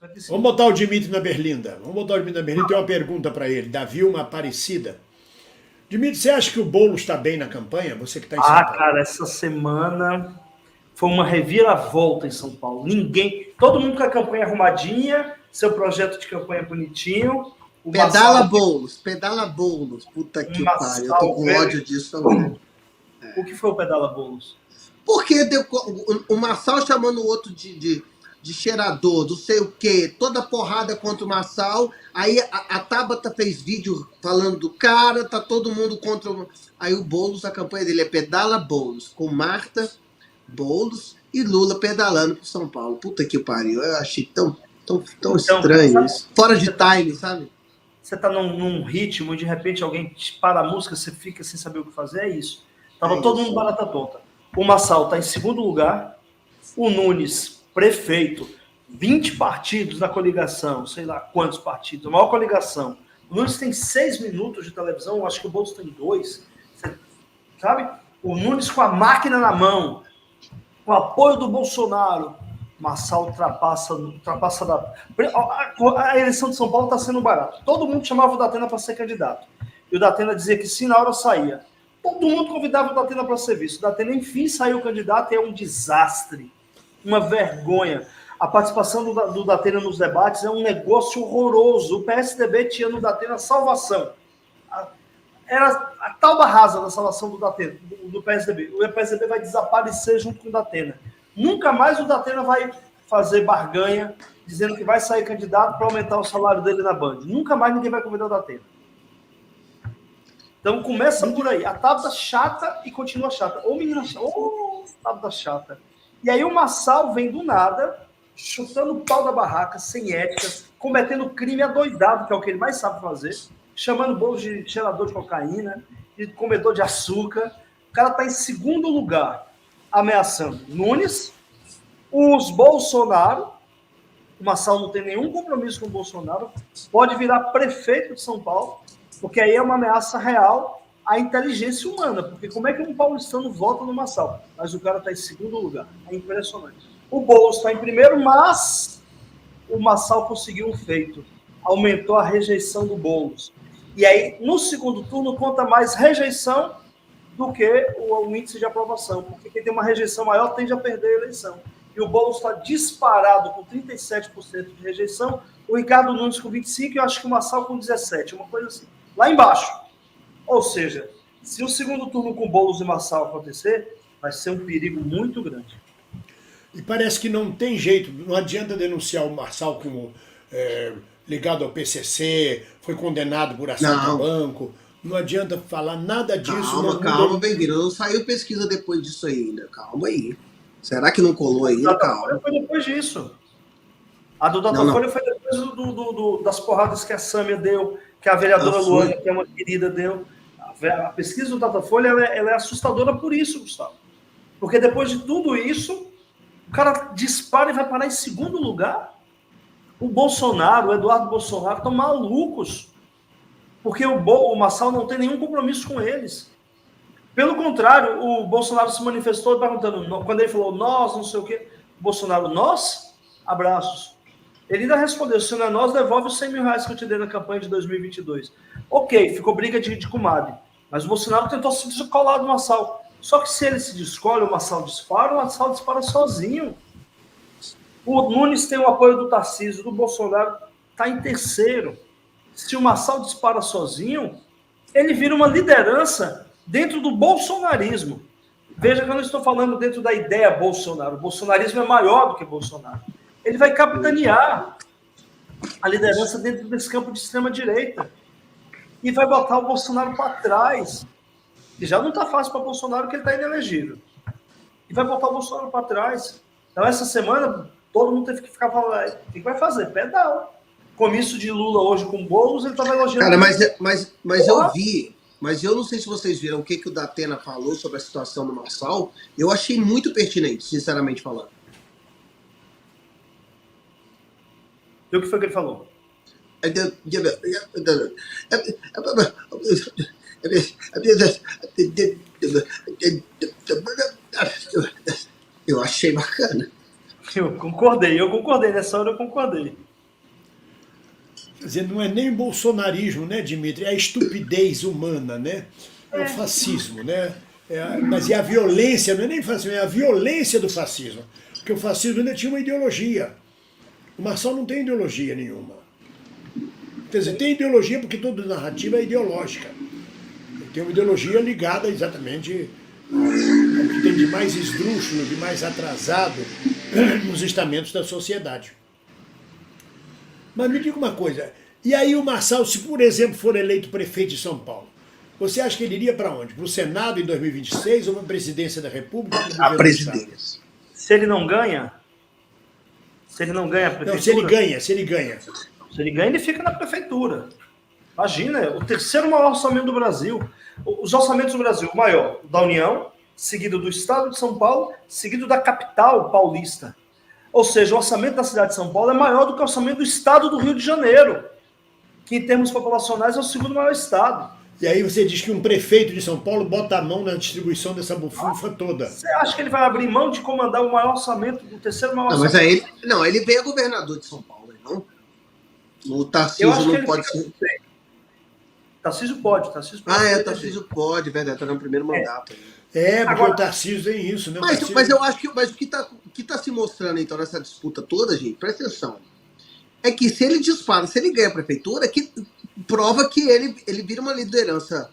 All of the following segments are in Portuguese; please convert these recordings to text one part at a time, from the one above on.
55. Vamos botar o Dimitri na berlinda. Vamos botar o Dimitri na berlinda. Tem uma pergunta para ele, da Vilma Aparecida. Dimitri, você acha que o Boulos está bem na campanha? Você que está em São Paulo. Cara, essa semana foi uma reviravolta em São Paulo. Todo mundo com a campanha arrumadinha, seu projeto de campanha bonitinho. Pedala Boulos. Puta que pariu. Eu tô com ódio disso também. O que foi o Pedala Boulos? Porque o Marçal chamando o outro de cheirador, não sei o quê, toda porrada contra o Marçal. Aí a Tabata fez vídeo falando do cara, tá todo mundo contra o... Aí o Boulos, a campanha dele é Pedala Boulos, com Marta Boulos e Lula pedalando pro São Paulo. Puta que pariu. Eu achei tão estranho isso. Fora de time, sabe? Você tá num ritmo, de repente alguém para a música, você fica sem saber o que fazer, é isso. Tava todo mundo barata tonta. O Marçal tá em segundo lugar, o Nunes, prefeito, 20 partidos na coligação, sei lá quantos partidos, a maior coligação. O Nunes tem 6 minutos de televisão, acho que o Boulos tem 2. Sabe? O Nunes com a máquina na mão, com o apoio do Bolsonaro. Marçal ultrapassa a eleição de São Paulo está sendo barato. Todo mundo chamava o Datena para ser candidato. E o Datena dizia que sim, na hora saía. Todo mundo convidava o Datena para ser vice. O Datena, enfim, saiu candidato e é um desastre. Uma vergonha. A participação do Datena nos debates é um negócio horroroso. O PSDB tinha no Datena salvação. Era a tábua rasa da salvação do Datena, do PSDB. O PSDB vai desaparecer junto com o Datena. Nunca mais o Datena vai fazer barganha dizendo que vai sair candidato para aumentar o salário dele na Band. Nunca mais ninguém vai convidar o Datena. Então começa por aí. A tábua chata e continua chata. Ô menina chata, ô tábua chata. E aí o Marçal vem do nada, chutando o pau da barraca, sem ética, cometendo crime adoidado, que é o que ele mais sabe fazer, chamando o Boulos de cheirador de cocaína, de comedor de açúcar. O cara está em segundo lugar, ameaçando Nunes, os Bolsonaro. O Marçal não tem nenhum compromisso com o Bolsonaro, pode virar prefeito de São Paulo, porque aí é uma ameaça real à inteligência humana, porque como é que um paulistano vota no Marçal? Mas o cara está em segundo lugar, é impressionante. O Boulos está em primeiro, mas o Marçal conseguiu um feito, aumentou a rejeição do Boulos. E aí, no segundo turno, conta mais rejeição do que o índice de aprovação, porque quem tem uma rejeição maior tende a perder a eleição. E o Boulos está disparado com 37% de rejeição, o Ricardo Nunes com 25% e eu acho que o Marçal com 17%, uma coisa assim. Lá embaixo. Ou seja, se o segundo turno com Boulos e Marçal acontecer, vai ser um perigo muito grande. E parece que não tem jeito, não adianta denunciar o Marçal como ligado ao PCC, foi condenado por assalto ao banco. Não adianta falar nada disso. Calma, Bengueira. Não saiu pesquisa depois disso ainda. Calma aí. Será que não colou ainda? Calma. Foi depois disso. A do Datafolha foi depois das porradas que a Sâmia deu, que a vereadora Luana, que é uma querida, deu. A pesquisa do Datafolha ela é assustadora por isso, Gustavo. Porque depois de tudo isso, o cara dispara e vai parar em segundo lugar. O Bolsonaro, o Eduardo Bolsonaro, estão malucos. Porque o Marçal não tem nenhum compromisso com eles. Pelo contrário, o Bolsonaro se manifestou perguntando, quando ele falou nós, não sei o quê, Bolsonaro, nós? Abraços. Ele ainda respondeu, se não é nós, devolve os 100 mil reais que eu te dei na campanha de 2022. Ok, ficou briga de comadre. Mas o Bolsonaro tentou se descolar do Marçal. Só que se ele se descola, o Marçal dispara sozinho. O Nunes tem o apoio do Tarcísio, do Bolsonaro, está em terceiro. Se o Marçal dispara sozinho, ele vira uma liderança dentro do bolsonarismo. Veja que eu não estou falando dentro da ideia Bolsonaro. O bolsonarismo é maior do que Bolsonaro. Ele vai capitanear a liderança dentro desse campo de extrema-direita. E vai botar o Bolsonaro para trás. E já não está fácil para o Bolsonaro, que ele está inelegível. E vai botar o Bolsonaro para trás. Então, essa semana, todo mundo teve que ficar falando, o que vai fazer? Pedal. Comício de Lula hoje com Boulos, ele estava elogiando... Cara, mas eu vi, mas eu não sei se vocês viram o que o Datena falou sobre a situação do Marçal, eu achei muito pertinente, sinceramente falando. E o que foi que ele falou? Eu achei bacana. Eu concordei, nessa hora eu concordei. Quer dizer, não é nem bolsonarismo, né, Dimitri? É a estupidez humana, né? É o fascismo, né? Mas é a violência, não é nem fascismo, é a violência do fascismo. Porque o fascismo ainda tinha uma ideologia. O Marçal não tem ideologia nenhuma. Quer dizer, tem ideologia porque toda narrativa é ideológica. Tem uma ideologia ligada exatamente ao que tem de mais esdrúxulo, de mais atrasado nos estamentos da sociedade. Mas me diga uma coisa, e aí o Marçal, se por exemplo for eleito prefeito de São Paulo, você acha que ele iria para onde? Para o Senado em 2026 ou para a presidência da República? A presidência. Se ele não ganha a prefeitura... Não, se ele ganha. Se ele ganha, ele fica na prefeitura. Imagina, o terceiro maior orçamento do Brasil. Os orçamentos do Brasil, o maior da União, seguido do Estado de São Paulo, seguido da capital paulista. Ou seja, o orçamento da cidade de São Paulo é maior do que o orçamento do Estado do Rio de Janeiro, que em termos populacionais é o segundo maior estado. E aí você diz que um prefeito de São Paulo bota a mão na distribuição dessa bufunfa toda. Você acha que ele vai abrir mão de comandar o maior orçamento, o terceiro maior orçamento? Mas aí ele veio governador de São Paulo, não? O Tarcísio não pode ser. Tarcísio pode. Tarcísio pode, verdade, tá no primeiro mandato. Porque agora, o Tarcísio tem isso, né? Mas eu acho que o que tá se mostrando, então, nessa disputa toda, gente, presta atenção, é que se ele dispara, se ele ganha a prefeitura, que prova que ele vira uma liderança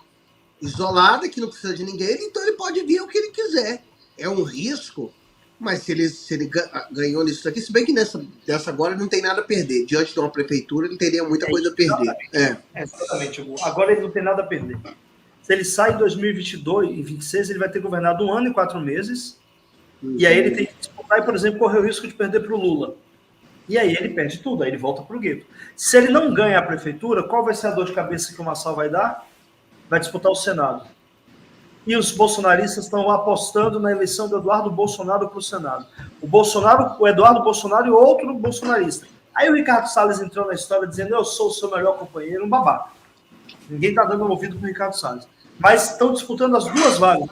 isolada, que não precisa de ninguém, então ele pode vir o que ele quiser. É um risco, mas se ele ganhou nisso aqui, se bem que dessa agora ele não tem nada a perder. Diante de uma prefeitura, ele teria muita coisa a perder. Exatamente. Agora ele não tem nada a perder. Se ele sai em 2022 e 2026, ele vai ter governado 1 ano e 4 meses, e aí ele tem que disputar e, por exemplo, correr o risco de perder para o Lula. E aí ele perde tudo, aí ele volta para o gueto. Se ele não ganha a prefeitura, qual vai ser a dor de cabeça que o Marçal vai dar? Vai disputar o Senado. E os bolsonaristas estão apostando na eleição do Eduardo Bolsonaro para o Senado. O Eduardo Bolsonaro e outro bolsonarista. Aí o Ricardo Salles entrou na história dizendo: eu sou o seu melhor companheiro, um babaca. Ninguém está dando ouvido para o Ricardo Salles. Mas estão disputando as duas vagas,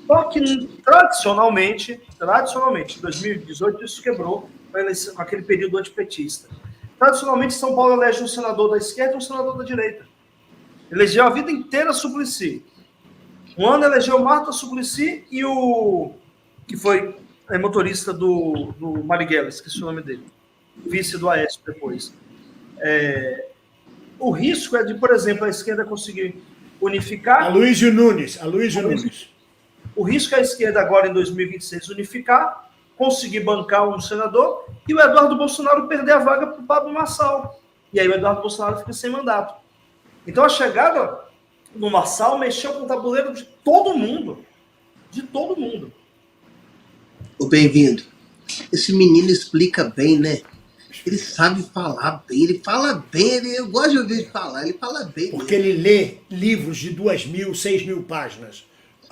Só que, tradicionalmente, em 2018, isso quebrou com aquele período antipetista. Tradicionalmente, São Paulo elege um senador da esquerda e um senador da direita. Elegeu a vida inteira Suplicy. Um ano elegeu Marta Suplicy e o que foi motorista do Marighella, esqueci o nome dele, vice do Aécio depois. O risco é de, por exemplo, a esquerda conseguir unificar... Aloysio Nunes. O risco é a esquerda agora, em 2026, unificar, conseguir bancar um senador e o Eduardo Bolsonaro perder a vaga para o Pablo Marçal. E aí o Eduardo Bolsonaro fica sem mandato. Então a chegada no Marçal mexeu com o tabuleiro de todo mundo. De todo mundo. Ô, bem-vindo. Esse menino explica bem, né? Ele sabe falar bem, ele fala bem, eu gosto de ouvir ele falar, ele fala bem. Porque ele lê livros de 2.000, 6.000 páginas.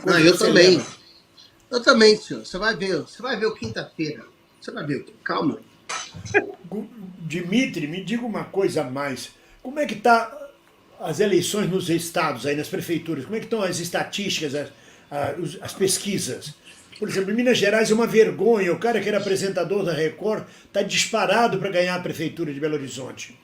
Não, eu também. Lembra? Eu também, senhor. Você vai ver o quinta-feira. Você vai ver. Calma. Dimitri, me diga uma coisa a mais. Como é que tá as eleições nos estados, aí nas prefeituras? Como é que estão as estatísticas, as pesquisas? Por exemplo, em Minas Gerais é uma vergonha. O cara que era apresentador da Record está disparado para ganhar a prefeitura de Belo Horizonte.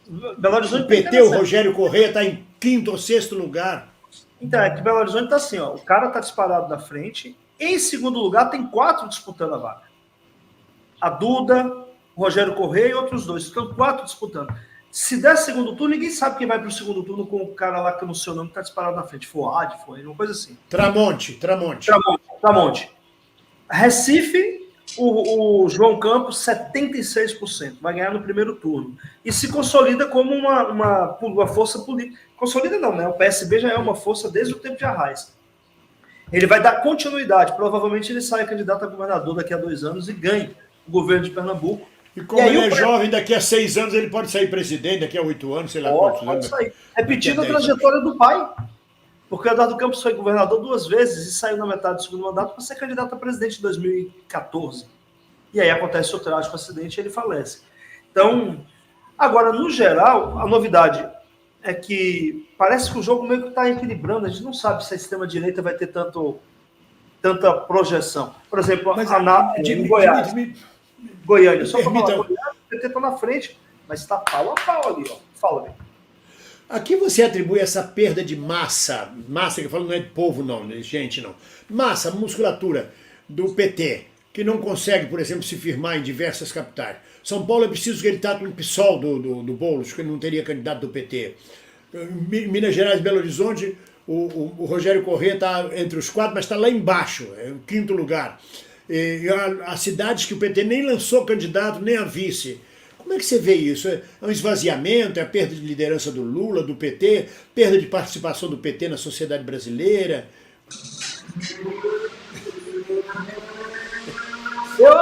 O PT, o Rogério Corrêa, está em 5º ou 6º lugar. Então, é que Belo Horizonte está assim, ó, o cara está disparado na frente. Em segundo lugar, tem 4 disputando a vaga. A Duda, o Rogério Corrêa e outros 2. Estão 4 disputando. Se der segundo turno, ninguém sabe quem vai para o segundo turno com o cara lá que eu não sei o nome, que está disparado na frente. Fuad, foi uma coisa assim. Tramonte. Recife, o João Campos, 76%. Vai ganhar no primeiro turno. E se consolida como uma força política. Consolida não, né? O PSB já é uma força desde o tempo de Arraes. Ele vai dar continuidade. Provavelmente ele sai candidato a governador daqui a 2 anos e ganhe o governo de Pernambuco. E como ele é jovem, daqui a 6 anos ele pode sair presidente, daqui a 8 anos, sei lá quantos anos. Pode sair. Repetindo a trajetória do pai. Porque o Eduardo Campos foi governador 2 vezes e saiu na metade do segundo mandato para ser candidato a presidente em 2014. E aí acontece o trágico acidente e ele falece. Então, agora, no geral, a novidade é que parece que o jogo meio que está equilibrando. A gente não sabe se a extrema-direita vai ter tanta projeção. Por exemplo, em Goiás. Goiânia, só para falar, o PT está na frente mas está pau a pau ali, ó. Fala, velho. A que você atribui essa perda de massa que eu falo não é de povo não, de gente não, massa, musculatura do PT, que não consegue, por exemplo, se firmar em diversas capitais? São Paulo é preciso que ele está com o PSOL do Boulos, que não teria candidato do PT. Minas Gerais, Belo Horizonte, o Rogério Corrêa está entre os 4, mas está lá embaixo, é o 5º lugar. E há cidades que o PT nem lançou candidato, nem a vice. Como é que você vê isso? É um esvaziamento, é a perda de liderança do Lula, do PT, perda de participação do PT na sociedade brasileira?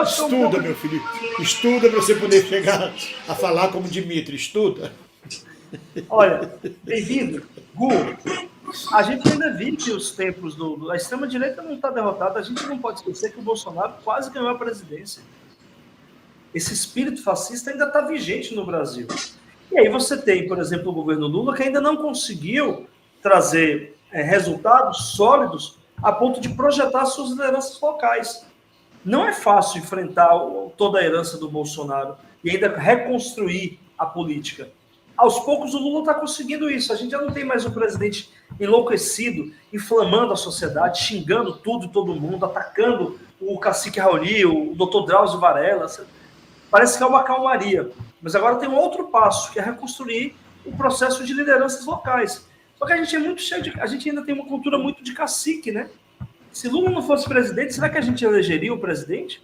Estuda, meu filho, estuda para você poder chegar a falar como Dmitry, estuda. Olha, bem-vindo, Gu. A gente ainda vive os tempos a extrema-direita não está derrotada, a gente não pode esquecer que o Bolsonaro quase ganhou a presidência. Esse espírito fascista ainda está vigente no Brasil. E aí você tem, por exemplo, o governo Lula, que ainda não conseguiu trazer resultados sólidos a ponto de projetar suas lideranças locais. Não é fácil enfrentar toda a herança do Bolsonaro e ainda reconstruir a política. Aos poucos o Lula está conseguindo isso. A gente já não tem mais um presidente enlouquecido, inflamando a sociedade, xingando tudo e todo mundo, atacando o cacique Raoni, o doutor Drauzio Varela. Parece que é uma calmaria. Mas agora tem um outro passo, que é reconstruir o processo de lideranças locais. Só que a gente é muito cheio de... A gente ainda tem uma cultura muito de cacique, né? Se Lula não fosse presidente, será que a gente elegeria o presidente?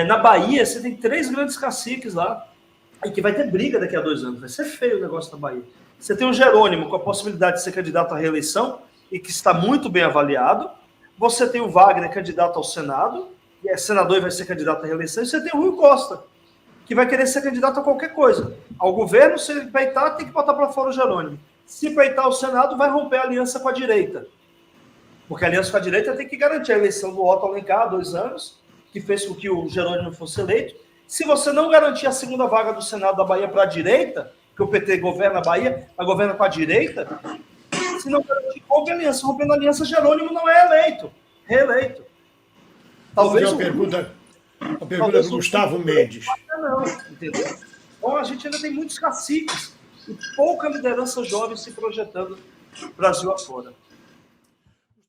Na Bahia, você tem 3 grandes caciques lá, e que vai ter briga daqui a 2 anos. Vai ser feio o negócio da Bahia. Você tem o Jerônimo, com a possibilidade de ser candidato à reeleição, e que está muito bem avaliado. Você tem o Wagner, candidato ao Senado, é senador e vai ser candidato à reeleição, e você tem o Rui Costa, que vai querer ser candidato a qualquer coisa. Ao governo, se ele peitar, tem que botar para fora o Jerônimo. Se peitar o Senado, vai romper a aliança com a direita. Porque a aliança com a direita tem que garantir a eleição do Otto Alencar há 2 anos, que fez com que o Jerônimo fosse eleito. Se você não garantir a segunda vaga do Senado da Bahia para a direita, que o PT governa a Bahia, mas governa com a direita, se não garantir, rompe a aliança. Rompendo a aliança, Jerônimo não é eleito, reeleito. Talvez uma pergunta do Gustavo Mendes. Não, entendeu? Então a gente ainda tem muitos caciques e pouca liderança jovem se projetando Brasil afora.